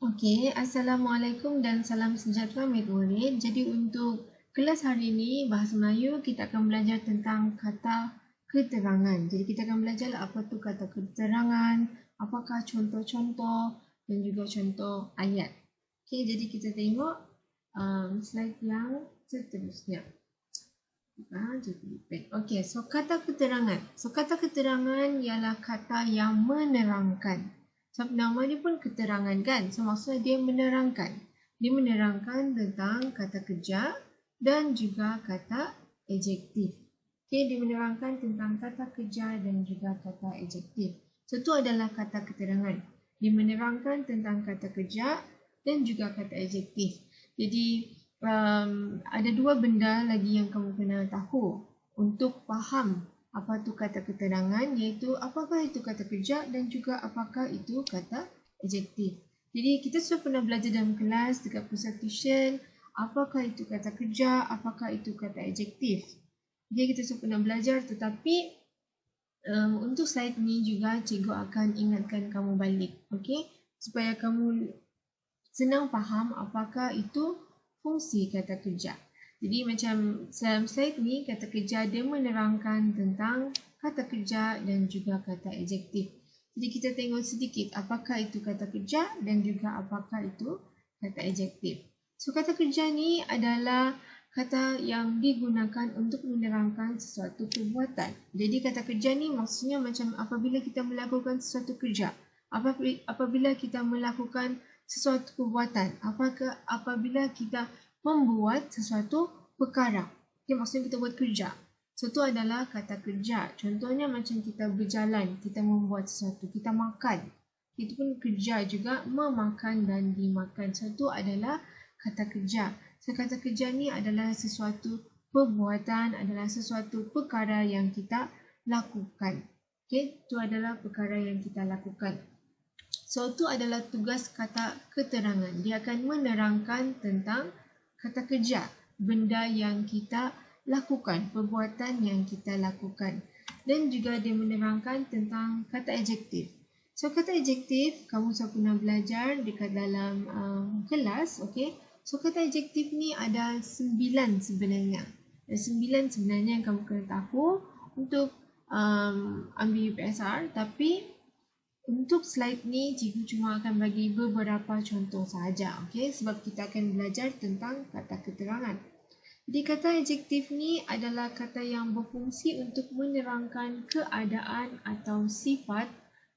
Okey, Assalamualaikum dan salam sejahtera murid-murid. Jadi untuk kelas hari ini, Bahasa Melayu, kita akan belajar tentang kata keterangan. Jadi kita akan belajar apa tu kata keterangan, apakah contoh-contoh dan juga contoh ayat. Okey, jadi kita tengok slide yang seterusnya. Okey, so kata keterangan. So kata keterangan ialah kata yang menerangkan. Sebab nama dia pun keterangan kan. So maksudnya dia menerangkan. Dia menerangkan tentang kata kerja dan juga kata adjektif. Okey, dia menerangkan tentang kata kerja dan juga kata adjektif. So itu adalah kata keterangan. Dia menerangkan tentang kata kerja dan juga kata adjektif. Jadi ada dua benda lagi yang kamu kena tahu untuk faham apa tu kata keterangan, iaitu apakah itu kata kerja dan juga apakah itu kata adjektif. Jadi kita sudah pernah belajar dalam kelas dekat pusat tuition apakah itu kata kerja, apakah itu kata adjektif. Jadi kita sudah pernah belajar, tetapi untuk slide ni juga cikgu akan ingatkan kamu balik, okey, supaya kamu senang faham apakah itu fungsi kata kerja. Jadi macam dalam slide ni, kata kerja dia menerangkan tentang kata kerja dan juga kata adjektif. Jadi kita tengok sedikit apakah itu kata kerja dan juga apakah itu kata adjektif. So kata kerja ni adalah kata yang digunakan untuk menerangkan sesuatu perbuatan. Jadi kata kerja ni maksudnya macam apabila kita melakukan sesuatu kerja, apabila kita melakukan sesuatu perbuatan, apabila kita membuat sesuatu perkara. Okay, maksudnya kita buat kerja. So, itu adalah kata kerja. Contohnya macam kita berjalan, kita membuat sesuatu, kita makan. Itu pun kerja juga, memakan dan dimakan. So, itu adalah kata kerja. So, kata kerja ni adalah sesuatu perbuatan, adalah sesuatu perkara yang kita lakukan. Okay, itu adalah perkara yang kita lakukan. So, itu adalah tugas kata keterangan. Dia akan menerangkan tentang kata kerja, benda yang kita lakukan, perbuatan yang kita lakukan. Dan juga dia menerangkan tentang kata adjektif. So, kata adjektif, kamu sudah pernah belajar dekat dalam kelas, okay? So, kata adjektif ni ada 9 sebenarnya. Ada 9 sebenarnya yang kamu kena tahu untuk ambil UPSR, tapi untuk slide ni, cikgu cuma akan bagi beberapa contoh sahaja, okay? Sebab kita akan belajar tentang kata keterangan. Jadi kata adjektif ni adalah kata yang berfungsi untuk menerangkan keadaan atau sifat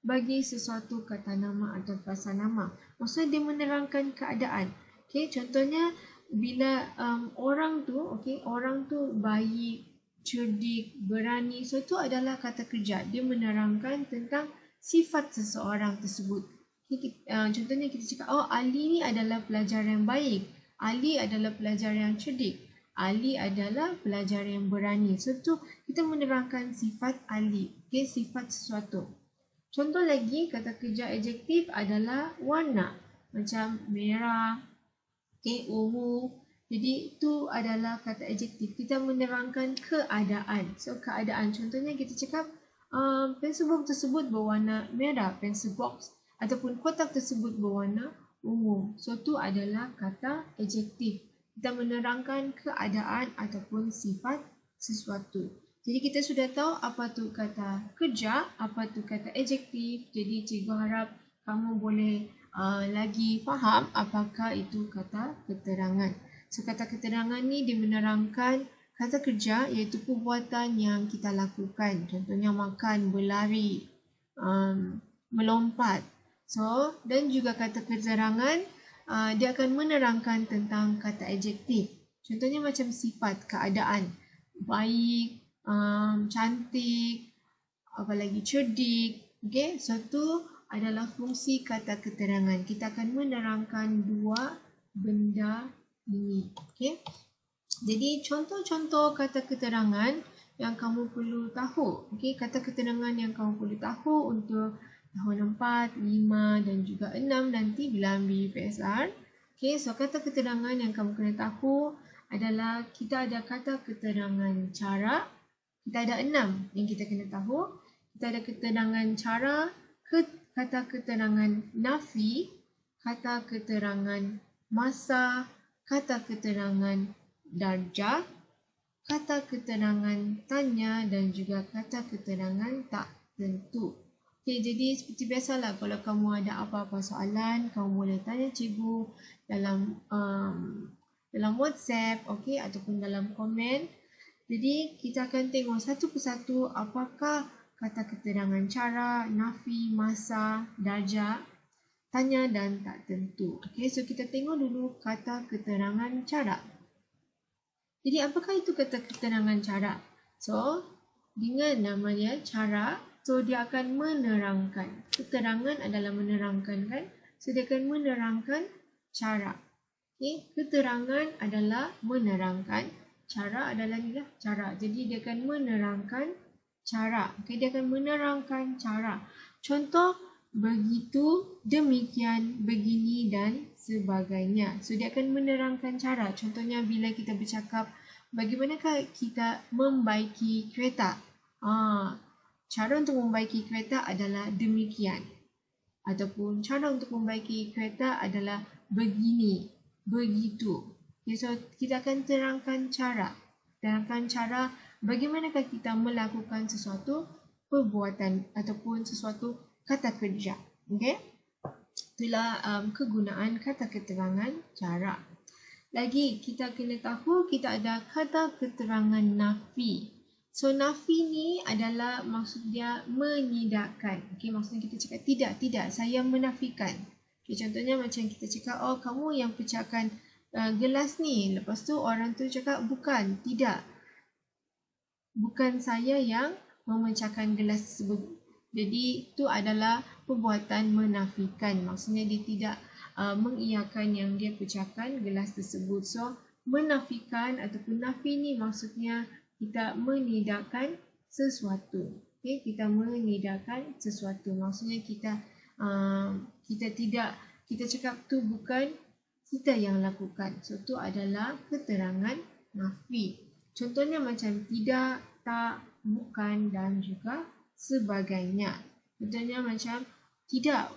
bagi sesuatu kata nama atau fasa nama. Maksudnya dia menerangkan keadaan. Okay? Contohnya bila orang tu baik, cerdik, berani, so itu adalah kata kerja. Dia menerangkan tentang sifat seseorang tersebut. Contohnya kita cakap, Ali ni adalah pelajar yang baik. Ali adalah pelajar yang cerdik. Ali adalah pelajar yang berani. So, tu kita menerangkan sifat Ali. Okay, sifat sesuatu. Contoh lagi, kata kerja adjektif adalah warna. Macam merah, okay, ungu. Jadi, itu adalah kata adjektif. Kita menerangkan keadaan. So, keadaan. Contohnya kita cakap, pensel box tersebut berwarna merah, pensel box ataupun kotak tersebut berwarna ungu. So, itu adalah kata adjektif. Kita menerangkan keadaan ataupun sifat sesuatu. Jadi, kita sudah tahu apa tu kata kerja, apa tu kata adjektif. Jadi, cikgu harap kamu boleh lagi faham apakah itu kata keterangan. So, kata keterangan ni dia menerangkan kata kerja iaitu perbuatan yang kita lakukan. Contohnya makan, berlari, melompat. So, dan juga kata keterangan, dia akan menerangkan tentang kata adjektif. Contohnya macam sifat, keadaan. Baik, cantik, apalagi cerdik. Okay? So, itu adalah fungsi kata keterangan. Kita akan menerangkan dua benda ini. Okay? Jadi contoh-contoh kata keterangan yang kamu perlu tahu. Okey, kata keterangan yang kamu perlu tahu untuk tahun 4, 5 dan juga 6 nanti bila ambil UPSR. Okey, so kata keterangan yang kamu kena tahu adalah kita ada kata keterangan cara. Kita ada 6 yang kita kena tahu. Kita ada keterangan cara, kata keterangan nafi, kata keterangan masa, kata keterangan darjah, kata keterangan tanya dan juga kata keterangan tak tentu. Okey, jadi seperti biasalah kalau kamu ada apa-apa soalan, kamu boleh tanya cikgu dalam WhatsApp, okey, ataupun dalam komen. Jadi kita akan tengok satu persatu apakah kata keterangan cara, nafi, masa, darjah, tanya dan tak tentu. Okey, so kita tengok dulu kata keterangan cara. Jadi apakah itu kata keterangan cara? So, dengan nama dia cara, so dia akan menerangkan. Keterangan adalah menerangkan kan? So dia akan menerangkan cara. Okay? Keterangan adalah menerangkan. Cara adalah inilah cara. Jadi dia akan menerangkan cara. Okay? Dia akan menerangkan cara. Contoh, begitu, demikian, begini dan sebagainya. So dia akan menerangkan cara. Contohnya bila kita bercakap bagaimanakah kita membaiki kereta. Cara untuk membaiki kereta adalah demikian. Ataupun cara untuk membaiki kereta adalah begini, begitu. Okay, so kita akan terangkan cara. Terangkan cara bagaimanakah kita melakukan sesuatu perbuatan ataupun sesuatu kata kerja. Okay? Itulah kegunaan kata keterangan cara. Lagi kita kena tahu kita ada kata keterangan nafi. So nafi ni adalah maksud dia menidakkan. Okay, maksudnya kita cakap tidak, saya menafikan. Okay, contohnya macam kita cakap, oh kamu yang pecahkan gelas ni. Lepas tu orang tu cakap bukan, tidak. Bukan saya yang memecahkan gelas tersebut. Jadi itu adalah perbuatan menafikan. Maksudnya dia tidak mengiyakan yang dia pecahkan gelas tersebut. So menafikan ataupun nafi ni maksudnya kita menidakkan sesuatu. Okay? Kita menidakkan sesuatu. Maksudnya kita cakap tu bukan kita yang lakukan. So itu adalah keterangan nafi. Contohnya macam tidak, tak, bukan dan juga sebagainya. Contohnya macam tidak,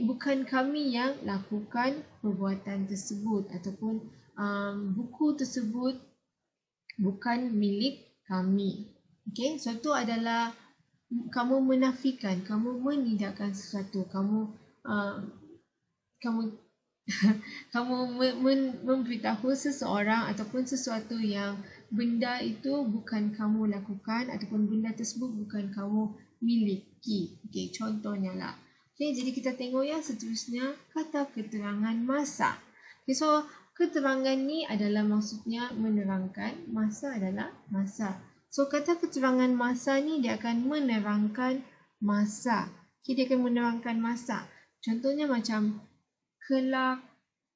bukan kami yang lakukan perbuatan tersebut ataupun buku tersebut bukan milik kami. Okay, so itu adalah kamu menafikan, kamu menidakkan sesuatu, kamu memberitahu seseorang ataupun sesuatu yang benda itu bukan kamu lakukan ataupun benda tersebut bukan kamu miliki. Okay, contohnya lah. Okay, jadi kita tengok yang seterusnya kata keterangan masa. Okay, so keterangan ni adalah maksudnya menerangkan, masa adalah masa. So kata keterangan masa ni dia akan menerangkan masa. Okay, dia akan menerangkan masa. Contohnya macam kelak,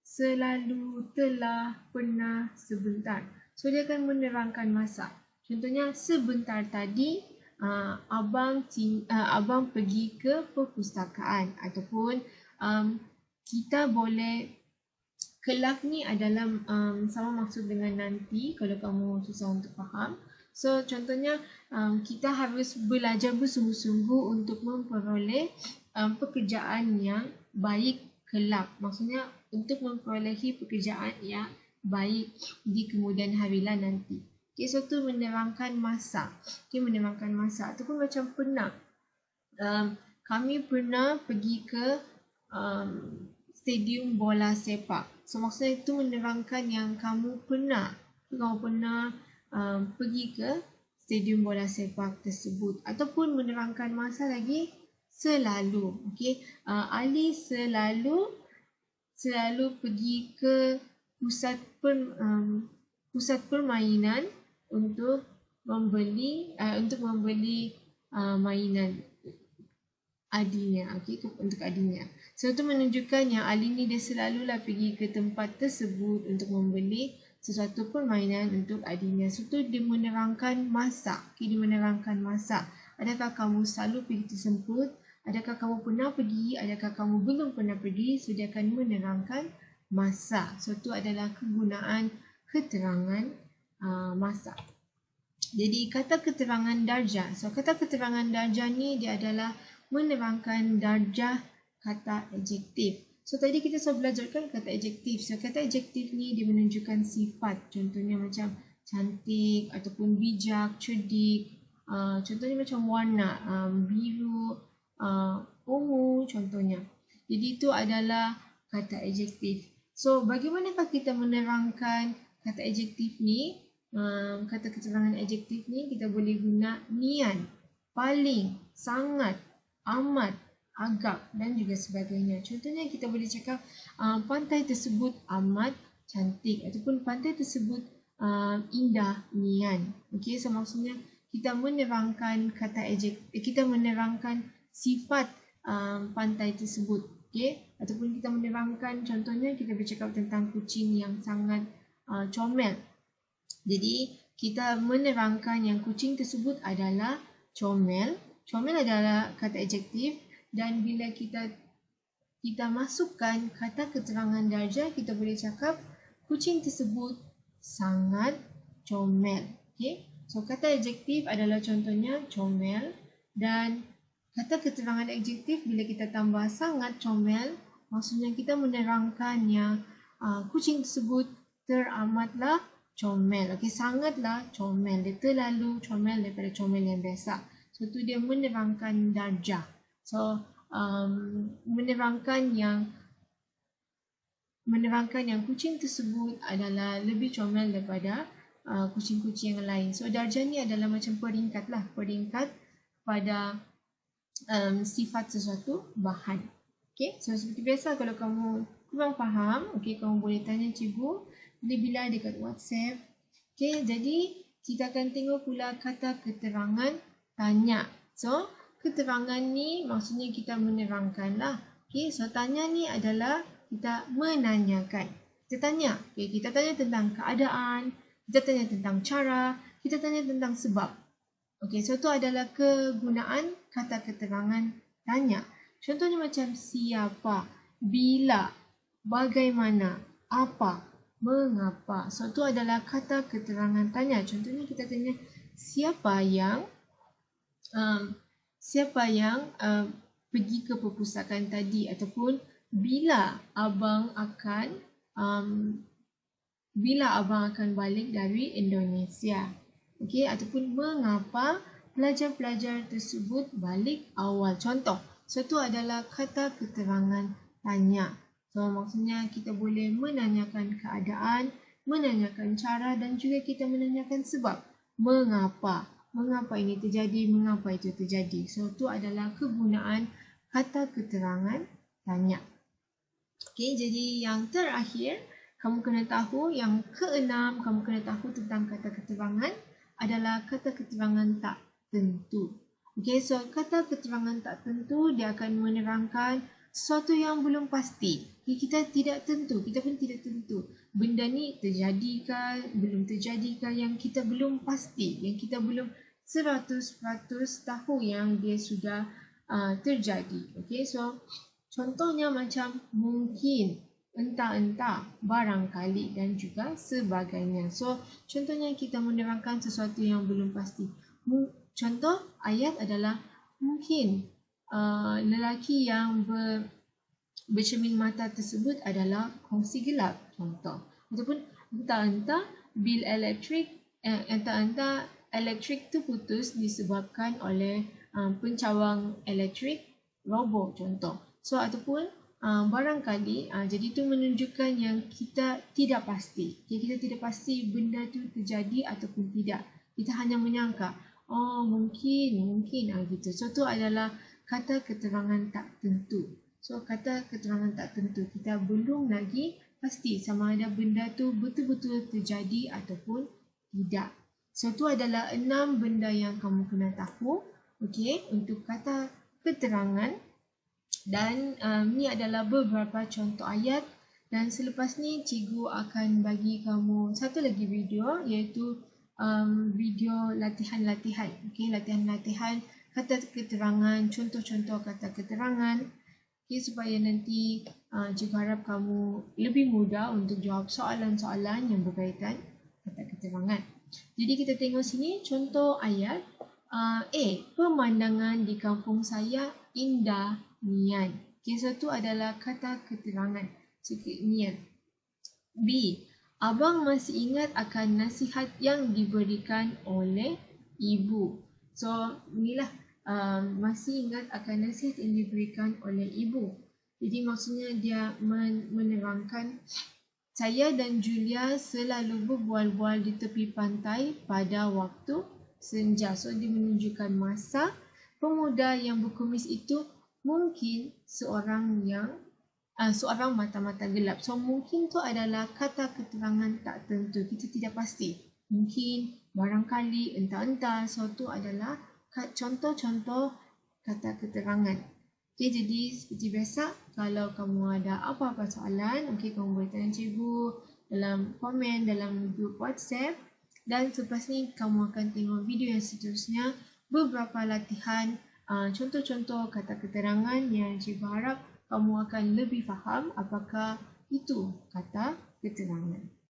selalu, telah, pernah, sebentar. So dia akan menerangkan masa. Contohnya sebentar tadi abang pergi ke perpustakaan ataupun kita boleh, kelak ni adalah sama maksud dengan nanti kalau kamu susah untuk faham. So contohnya kita harus belajar bersungguh-sungguh untuk memperoleh pekerjaan yang baik kelak. Maksudnya untuk memperolehi pekerjaan yang baik di kemudian harilah nanti. Okay, so tu menerangkan masa. Okay, menerangkan masa. Ataupun macam pernah. Kami pernah pergi ke stadium bola sepak. So maksudnya itu menerangkan yang kamu pernah. Kamu pernah pergi ke stadium bola sepak tersebut. Ataupun menerangkan masa lagi selalu. Okay, Ali selalu pergi ke pusat permainan untuk membeli mainan adinya, okay, untuk adinya. So itu menunjukkan yang Ali ni dia selalulah pergi ke tempat tersebut untuk membeli sesuatu permainan untuk adinya. So itu dia menerangkan masa. Okay, dia menerangkan masa. Adakah kamu selalu pergi tersebut? Adakah kamu pernah pergi? Adakah kamu belum pernah pergi? So dia akan menerangkan masa. So itu adalah kegunaan keterangan masa. Jadi kata keterangan darjah. So kata keterangan darjah ni dia adalah menerangkan darjah kata adjektif. So tadi kita sudah belajarkan kata adjektif. So kata adjektif ni dia menunjukkan sifat. Contohnya macam cantik ataupun bijak, cerdik. Contohnya macam warna, biru, ungu contohnya. Jadi itu adalah kata adjektif. So bagaimanakah kita menerangkan kata adjektif ni? Kata keterangan adjektif ni kita boleh guna nian, paling, sangat, amat, agak dan juga sebagainya. Contohnya kita boleh cakap pantai tersebut amat cantik ataupun pantai tersebut indah nian. Okey, so maksudnya kita menerangkan kata adjektif, kita menerangkan sifat pantai tersebut. Okey, ataupun kita menerangkan, contohnya kita bercakap tentang kucing yang sangat comel. Jadi kita menerangkan yang kucing tersebut adalah comel. Comel adalah kata adjektif dan bila kita masukkan kata keterangan darjah, kita boleh cakap kucing tersebut sangat comel. Okay? So kata adjektif adalah contohnya comel dan kata keterangan adjektif bila kita tambah sangat comel, maksudnya kita menerangkan yang kucing tersebut teramatlah comel. Okey, sangatlah comel. Dia terlalu comel daripada comel yang biasa. So, tu dia menerangkan darjah. So, menerangkan yang kucing tersebut adalah lebih comel daripada kucing-kucing yang lain. So, darjah ni adalah macam peringkat lah. Peringkat pada sifat sesuatu bahan. Okay, so seperti biasa kalau kamu kurang faham, okay, kamu boleh tanya cikgu bila dekat WhatsApp. Okay, jadi kita akan tengok pula kata keterangan tanya. So, keterangan ni maksudnya kita menerangkan lah. Okay, so tanya ni adalah kita menanyakan. Kita tanya. Okay, kita tanya tentang keadaan, kita tanya tentang cara, kita tanya tentang sebab. Okay, so tu adalah kegunaan kata keterangan tanya. Contohnya macam siapa, bila, bagaimana, apa, mengapa. So tu adalah kata keterangan tanya. Contohnya kita tanya siapa yang pergi ke perpustakaan tadi ataupun bila abang akan balik dari Indonesia. Okey, ataupun mengapa pelajar-pelajar tersebut balik awal. Contoh. So tu adalah kata keterangan tanya. So, maksudnya kita boleh menanyakan keadaan, menanyakan cara dan juga kita menanyakan sebab. Mengapa? Mengapa ini terjadi? Mengapa itu terjadi? So, itu adalah kegunaan kata keterangan tanya. Okey, jadi yang terakhir, kamu kena tahu, yang keenam, kamu kena tahu tentang kata keterangan adalah kata keterangan tak tentu. Okey, so kata keterangan tak tentu, dia akan menerangkan sesuatu yang belum pasti. Kita tidak tentu, kita pun tidak tentu. Benda ni terjadikah, belum terjadikah, yang kita belum pasti, yang kita belum 100% tahu yang dia sudah terjadi. Okay, so contohnya macam mungkin, entah-entah, barangkali dan juga sebagainya. So contohnya kita menerangkan sesuatu yang belum pasti. Contoh ayat adalah mungkin lelaki yang bercermin mata tersebut adalah kongsi gelap, contoh. Ataupun entah-entah bil elektrik, entah-entah elektrik tu putus disebabkan oleh pencawang elektrik roboh, contoh. So ataupun barangkali, jadi itu menunjukkan yang kita tidak pasti. Kita tidak pasti benda tu terjadi ataupun tidak. Kita hanya menyangka, oh mungkin gitu. So tu adalah kata keterangan tak tentu. So kata keterangan tak tentu, kita belum lagi pasti sama ada benda tu betul-betul terjadi ataupun tidak. So tu adalah 6 benda yang kamu kena tahu, okey, untuk kata keterangan. Dan ni adalah beberapa contoh ayat, dan selepas ni cikgu akan bagi kamu satu lagi video, iaitu video latihan-latihan. Okey, latihan-latihan kata keterangan, contoh-contoh kata keterangan. Okey, supaya nanti cikgu harap kamu lebih mudah untuk jawab soalan-soalan yang berkaitan kata keterangan. Jadi kita tengok sini contoh ayat. A. Pemandangan di kampung saya indah nian. Okay, so itu adalah kata keterangan. Nian. B. Abang masih ingat akan nasihat yang diberikan oleh ibu. So, inilah masih ingat akan nasihat yang diberikan oleh ibu. Jadi maksudnya dia menerangkan, saya dan Julia selalu berbual-bual di tepi pantai pada waktu senja. So, dia menunjukkan masa pemuda yang berkumis itu mungkin seorang mata-mata gelap. So, mungkin tu adalah kata keterangan tak tentu. Kita tidak pasti. Mungkin, barangkali, entah-entah. So, tu adalah contoh-contoh kata keterangan. Okay, jadi seperti biasa, kalau kamu ada apa-apa soalan, okay, kamu boleh tanya cikgu dalam komen, dalam grup WhatsApp. Dan selepas ni, kamu akan tengok video yang seterusnya. Beberapa latihan, contoh-contoh kata keterangan yang cikgu harap kamu akan lebih faham apakah itu kata keterangan.